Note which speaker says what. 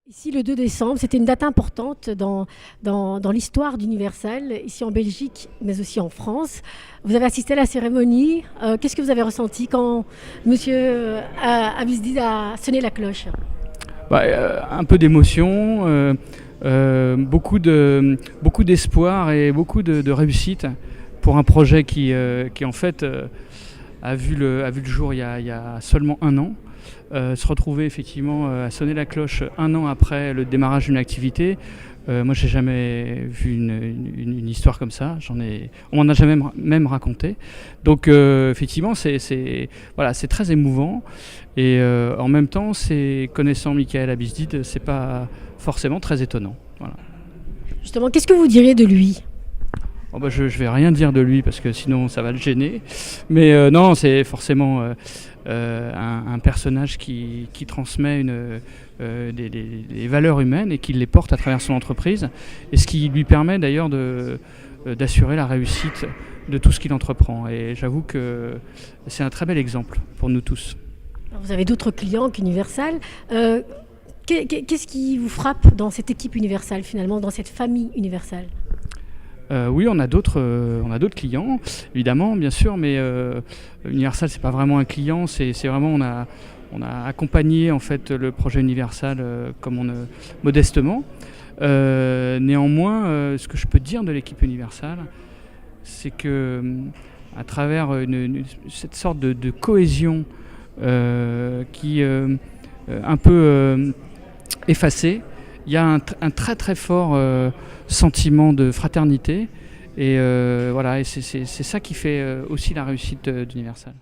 Speaker 1: Ici, le 2 décembre, c'était une date importante dans l'histoire d'Universal, ici en Belgique, mais aussi en France. Vous avez assisté à la cérémonie. Qu'est-ce que vous avez ressenti quand Monsieur Abisdid a sonné la cloche?
Speaker 2: Un peu d'émotion, beaucoup d'espoir et beaucoup de réussite pour un projet qui en fait a vu le jour il y a seulement un an. Se retrouver effectivement à sonner la cloche un an après le démarrage d'une activité, moi j'ai jamais vu une histoire comme ça, on m'en a jamais même raconté. Donc effectivement c'est très émouvant et en même temps, connaissant Michael Abisdid, c'est pas forcément très étonnant. Voilà.
Speaker 1: Justement, qu'est-ce que vous diriez de lui?
Speaker 2: Je vais rien dire de lui parce que sinon ça va le gêner. Mais non, c'est forcément un personnage qui transmet des valeurs humaines et qui les porte à travers son entreprise. Et ce qui lui permet d'ailleurs d'assurer la réussite de tout ce qu'il entreprend. Et j'avoue que c'est un très bel exemple pour nous tous.
Speaker 1: Alors, vous avez d'autres clients qu'Universal. Qu'est-ce qui vous frappe dans cette équipe Universal, finalement, dans cette famille Universal?
Speaker 2: Oui, on a d'autres clients, évidemment, bien sûr, mais Universal, c'est pas vraiment un client, c'est vraiment on a accompagné en fait le projet Universal modestement. Néanmoins, ce que je peux dire de l'équipe Universal, c'est que à travers cette sorte de cohésion qui un peu effacée, il y a un très très fort sentiment de fraternité et et c'est ça qui fait aussi la réussite d'Universal.